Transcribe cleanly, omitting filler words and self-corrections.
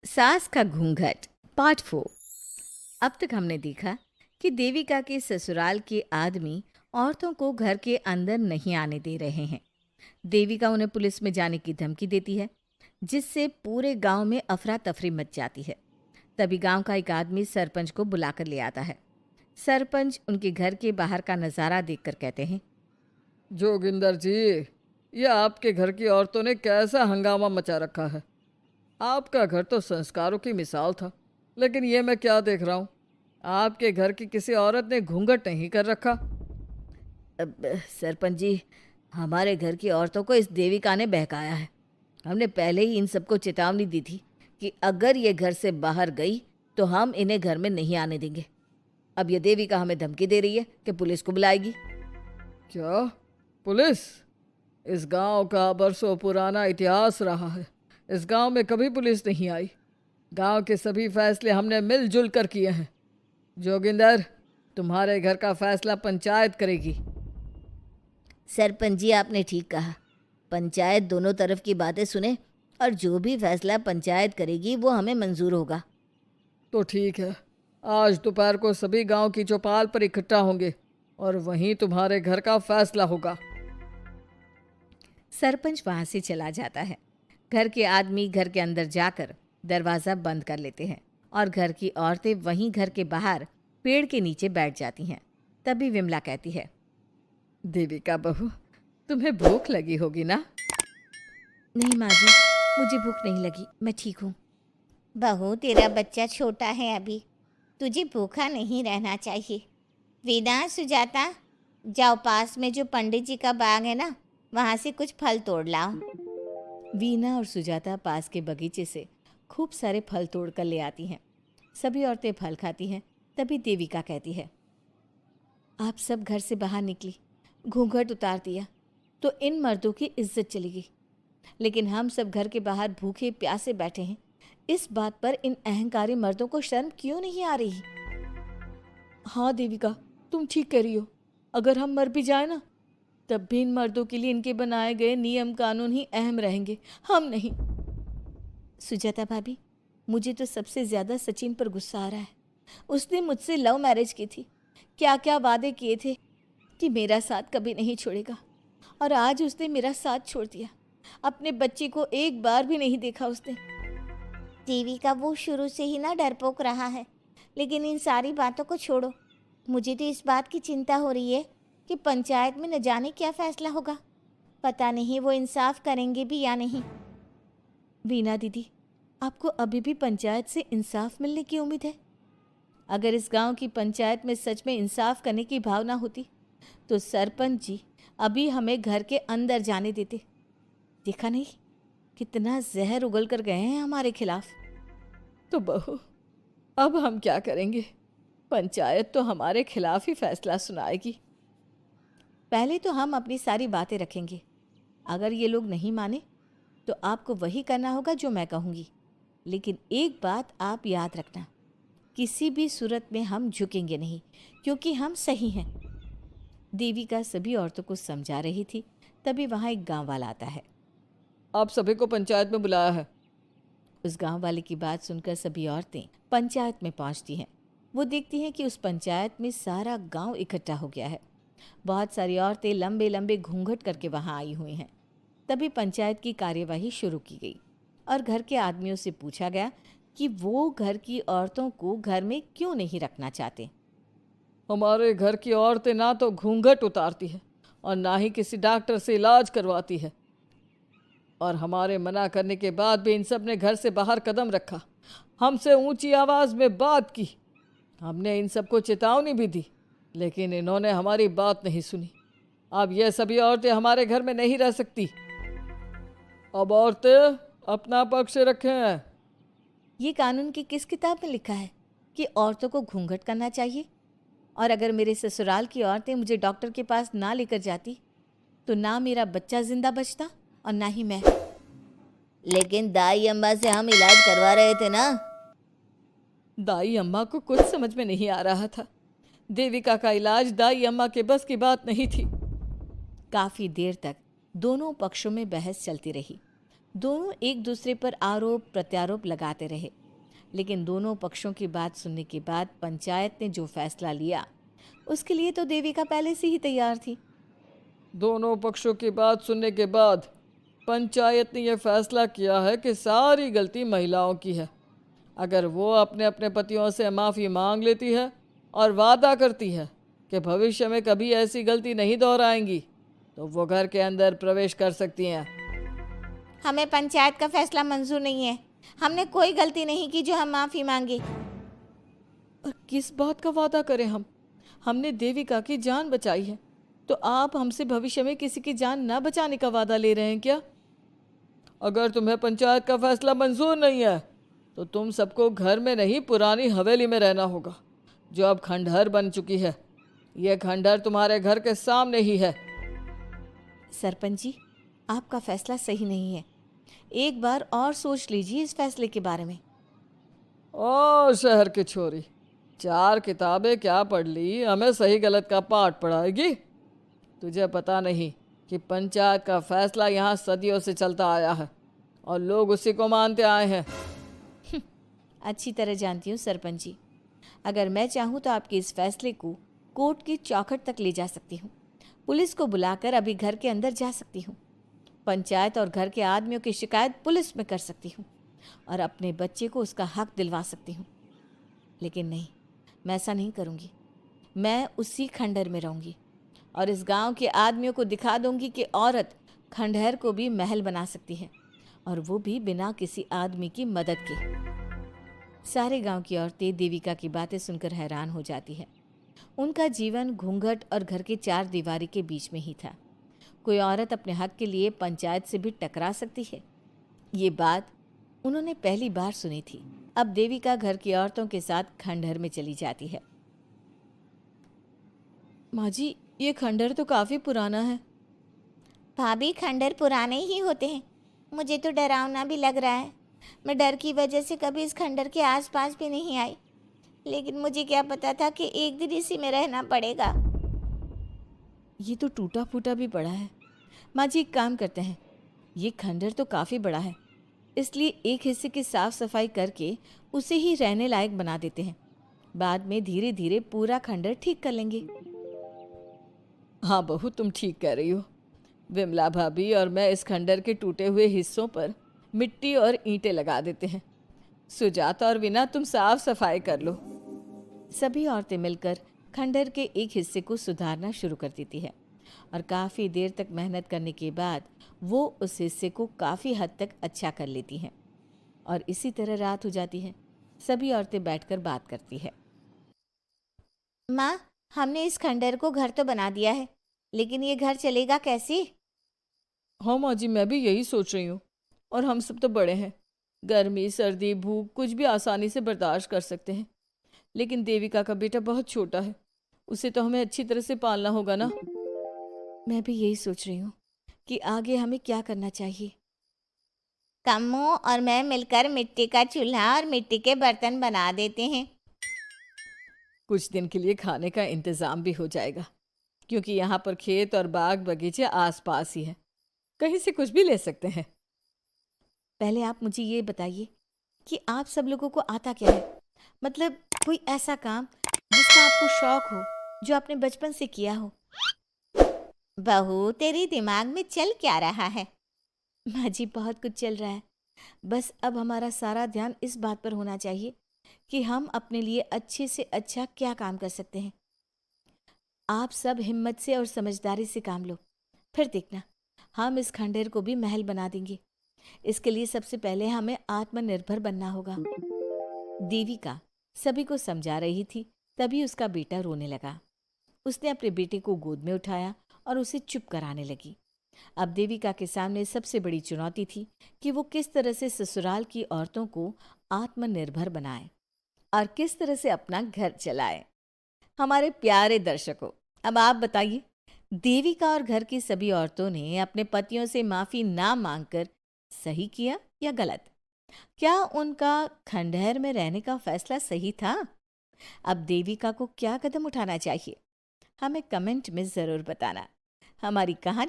सास का घूंघट पार्ट 4। अब तक हमने देखा कि देविका के ससुराल के आदमी औरतों को घर के अंदर नहीं आने दे रहे हैं। देविका उन्हें पुलिस में जाने की धमकी देती है, जिससे पूरे गांव में अफरा तफरी मच जाती है। तभी गांव का एक आदमी सरपंच को बुलाकर ले आता है। सरपंच उनके घर के बाहर का नज़ारा देखकर कहते हैं, जोगिंदर जी, ये आपके घर की औरतों ने कैसा हंगामा मचा रखा है। आपका घर तो संस्कारों की मिसाल था, लेकिन ये मैं क्या देख रहा हूँ। आपके घर की किसी औरत ने घूंघट नहीं कर रखा। अब सरपंच जी, हमारे घर की औरतों को इस देविका ने बहकाया है। हमने पहले ही इन सबको चेतावनी दी थी कि अगर ये घर से बाहर गई तो हम इन्हें घर में नहीं आने देंगे। अब ये देविका हमें धमकी दे रही है कि पुलिस को बुलाएगी। क्या? पुलिस? इस गांव का बरसों पुराना इतिहास रहा है। इस गांव में कभी पुलिस नहीं आई। गांव के सभी फैसले हमने मिलजुल कर किए हैं। जोगिंदर, तुम्हारे घर का फैसला पंचायत करेगी। सरपंच जी, आपने ठीक कहा। पंचायत दोनों तरफ की बातें सुने और जो भी फैसला पंचायत करेगी वो हमें मंजूर होगा। तो ठीक है, आज दोपहर को सभी गांव की चौपाल पर इकट्ठा होंगे और वहीं तुम्हारे घर का फैसला होगा। सरपंच वहां से चला जाता है। घर के आदमी घर के अंदर जाकर दरवाज़ा बंद कर लेते हैं और घर की औरतें वहीं घर के बाहर पेड़ के नीचे बैठ जाती हैं। तभी विमला कहती है, देविका बहू, तुम्हें भूख लगी होगी ना? नहीं माँ जी, मुझे भूख नहीं लगी, मैं ठीक हूँ। बहू, तेरा बच्चा छोटा है अभी, तुझे भूखा नहीं रहना चाहिए। वेदा, सुजाता, जाओ पास में जो पंडित जी का बाग है ना, वहाँ से कुछ फल तोड़ लाओ। वीना और सुजाता पास के बगीचे से खूब सारे फल तोड़ कर ले आती हैं। सभी औरतें फल खाती हैं। तभी देविका कहती है, आप सब घर से बाहर निकली, घूंघट उतार दिया तो इन मर्दों की इज्जत चली गई, लेकिन हम सब घर के बाहर भूखे प्यासे बैठे हैं। इस बात पर इन अहंकारी मर्दों को शर्म क्यों नहीं आ रही? हाँ देविका, तुम ठीक कह रही हो। अगर हम मर भी जाए ना, तब भी इन मर्दों के लिए इनके बनाए गए नियम कानून ही अहम रहेंगे, हम नहीं। सुजाता भाभी, मुझे तो सबसे ज़्यादा सचिन पर गुस्सा आ रहा है। उसने मुझसे लव मैरिज की थी, क्या क्या वादे किए थे कि मेरा साथ कभी नहीं छोड़ेगा, और आज उसने मेरा साथ छोड़ दिया। अपने बच्चे को एक बार भी नहीं देखा उसने। देविका, वो शुरू से ही ना डरपोक रहा है, लेकिन इन सारी बातों को छोड़ो। मुझे तो इस बात की चिंता हो रही है कि पंचायत में न जाने क्या फैसला होगा। पता नहीं वो इंसाफ करेंगे भी या नहीं। वीना दीदी, आपको अभी भी पंचायत से इंसाफ मिलने की उम्मीद है? अगर इस गांव की पंचायत में सच में इंसाफ करने की भावना होती तो सरपंच जी अभी हमें घर के अंदर जाने देते। देखा नहीं कितना जहर उगल कर गए हैं हमारे खिलाफ। तो बहू, अब हम क्या करेंगे? पंचायत तो हमारे खिलाफ ही फैसला सुनाएगी। पहले तो हम अपनी सारी बातें रखेंगे। अगर ये लोग नहीं माने तो आपको वही करना होगा जो मैं कहूँगी। लेकिन एक बात आप याद रखना, किसी भी सूरत में हम झुकेंगे नहीं, क्योंकि हम सही हैं। देविका सभी औरतों को समझा रही थी। तभी वहाँ एक गांव वाला आता है। आप सभी को पंचायत में बुलाया है। उस गांव वाले की बात सुनकर सभी औरतें पंचायत में पहुंचती हैं। वो देखती हैं कि उस पंचायत में सारा गांव इकट्ठा हो गया है। बहुत सारी औरतें लंबे लंबे घूंघट करके वहां आई हुई हैं। तभी पंचायत की कार्यवाही शुरू की गई और घर के आदमियों से पूछा गया कि वो घर की औरतों को घर में क्यों नहीं रखना चाहते। हमारे घर की औरतें ना तो घूंघट उतारती है और ना ही किसी डॉक्टर से इलाज करवाती है, और हमारे मना करने के बाद भी इन सब ने घर से बाहर कदम रखा, हमसे ऊंची आवाज़ में बात की। हमने इन सबको चेतावनी भी दी, लेकिन इन्होंने हमारी बात नहीं सुनी। अब ये सभी औरतें हमारे घर में नहीं रह सकती। अब औरतें अपना पक्ष रखें। ये कानून की किस किताब में लिखा है कि औरतों को घूंघट करना चाहिए? और अगर मेरे ससुराल की औरतें मुझे डॉक्टर के पास ना लेकर जाती तो ना मेरा बच्चा जिंदा बचता और ना ही मैं। लेकिन दाई अम्मा से हम इलाज करवा रहे थे ना। दाई अम्मा को कुछ समझ में नहीं आ रहा था। देविका का इलाज दाई अम्मा के बस की बात नहीं थी। काफ़ी देर तक दोनों पक्षों में बहस चलती रही। दोनों एक दूसरे पर आरोप प्रत्यारोप लगाते रहे, लेकिन दोनों पक्षों की बात सुनने के बाद पंचायत ने जो फैसला लिया उसके लिए तो देविका पहले से ही तैयार थी। दोनों पक्षों की बात सुनने के बाद पंचायत ने यह फैसला किया है कि सारी गलती महिलाओं की है। अगर वो अपने अपने पतियों से माफ़ी मांग लेती है और वादा करती है कि भविष्य में कभी ऐसी गलती नहीं दोहराएंगी, तो वो घर के अंदर प्रवेश कर सकती हैं। हमें पंचायत का फैसला मंजूर नहीं है। हमने कोई गलती नहीं की जो हम माफ़ी मांगे। और किस बात का वादा करें हम? हमने देविका की जान बचाई है, तो आप हमसे भविष्य में किसी की जान ना बचाने का वादा ले रहे हैं क्या? अगर तुम्हें पंचायत का फैसला मंजूर नहीं है तो तुम सबको घर में नहीं पुरानी हवेली में रहना होगा, जो अब खंडहर बन चुकी है। यह खंडहर तुम्हारे घर के सामने ही है। सरपंच जी, आपका फैसला सही नहीं है। एक बार और सोच लीजिए इस फैसले के बारे में। ओ शहर की छोरी, 4 किताबें क्या पढ़ ली, हमें सही गलत का पाठ पढ़ाएगी? तुझे पता नहीं कि पंचायत का फैसला यहाँ सदियों से चलता आया है और लोग उसी को मानते आए हैं। अच्छी तरह जानती हूँ सरपंच जी। अगर मैं चाहूँ तो आपके इस फैसले को कोर्ट की चौखट तक ले जा सकती हूँ। पुलिस को बुलाकर अभी घर के अंदर जा सकती हूँ। पंचायत और घर के आदमियों की शिकायत पुलिस में कर सकती हूँ और अपने बच्चे को उसका हक दिलवा सकती हूँ। लेकिन नहीं, मैं ऐसा नहीं करूँगी। मैं उसी खंडहर में रहूँगी और इस गांव के आदमियों को दिखा दूंगी कि औरत खंडहर को भी महल बना सकती है, और वो भी बिना किसी आदमी की मदद के। सारे गांव की औरतें देविका की बातें सुनकर हैरान हो जाती है। उनका जीवन घूंघट और घर के 4 दीवारी के बीच में ही था। कोई औरत अपने हक के लिए पंचायत से भी टकरा सकती है, ये बात उन्होंने पहली बार सुनी थी। अब देविका घर की औरतों के साथ खंडहर में चली जाती है। माँ जी, ये खंडहर तो काफ़ी पुराना है। भाभी, खंडहर पुराने ही होते हैं। मुझे तो डरावना भी लग रहा है। मैं डर की वजह से कभी इस खंडहर के आसपास भी नहीं आई, लेकिन मुझे क्या पता था कि एक दिन इसी में रहना पड़ेगा। ये तो टूटा फूटा भी पड़ा है। माँ जी, एक काम करते हैं, ये खंडहर तो काफ़ी बड़ा है, इसलिए एक हिस्से की साफ सफाई करके उसे ही रहने लायक बना देते हैं। बाद में धीरे धीरे पूरा खंडहर ठीक कर लेंगे। हाँ बहू, तुम ठीक कह रही हो। विमला भाभी और मैं इस खंडहर के टूटे हुए हिस्सों पर मिट्टी और ईंटें लगा देते हैं। सुजाता और वीना, तुम साफ सफाई कर लो। सभी औरतें मिलकर खंडहर के एक हिस्से को सुधारना शुरू कर देती है और काफ़ी देर तक मेहनत करने के बाद वो उस हिस्से को काफ़ी हद तक अच्छा कर लेती हैं। और इसी तरह रात हो जाती है। सभी औरतें बैठकर बात करती है। माँ, हमने इस खंडहर को घर तो बना दिया है, लेकिन ये घर चलेगा कैसे? हाँ माँ जी, मैं भी यही सोच रही हूँ। और हम सब तो बड़े हैं, गर्मी सर्दी भूख कुछ भी आसानी से बर्दाश्त कर सकते हैं। लेकिन देविका का बेटा बहुत छोटा है, उसे तो हमें अच्छी तरह से पालना होगा ना। मैं भी यही सोच रही हूँ कि आगे हमें क्या करना चाहिए। कम्मू और मैं मिलकर मिट्टी का चूल्हा और मिट्टी के बर्तन बना देते हैं। कुछ दिन के लिए खाने का इंतज़ाम भी हो जाएगा, क्योंकि यहाँ पर खेत और बाग बगीचे आसपास ही हैं, कहीं से कुछ भी ले सकते हैं। पहले आप मुझे ये बताइए कि आप सब लोगों को आता क्या है? मतलब कोई ऐसा काम जिसका आपको शौक हो, जो आपने बचपन से किया हो। बहू, तेरे दिमाग में चल क्या रहा है? माँ जी, बहुत कुछ चल रहा है। बस अब हमारा सारा ध्यान इस बात पर होना चाहिए कि हम अपने लिए अच्छे से अच्छा क्या काम कर सकते हैं। आप सब हिम्मत से और समझदारी से काम लो, फिर देखना हम इस खंडहर को भी महल बना देंगे। इसके लिए सबसे पहले हमें आत्मनिर्भर बनना होगा। देविका सभी को समझा रही थी, तभी उसका बेटा रोने लगा। उसने अपने बेटे को गोद में उठाया और उसे चुप कराने लगी। अब देविका के सामने सबसे बड़ी चुनौती थी कि वो किस तरह से ससुराल की औरतों को आत्मनिर्भर बनाए और किस तरह से अपना घर चलाए। हमारे प्यारे दर्शकों, अब आप बताइए, देविका और घर की सभी औरतों ने अपने पतियों से माफ़ी ना मांगकर सही किया या गलत? क्या उनका खंडहर में रहने का फैसला सही था? अब देविका को क्या कदम उठाना चाहिए, हमें कमेंट में ज़रूर बताना। हमारी कहानी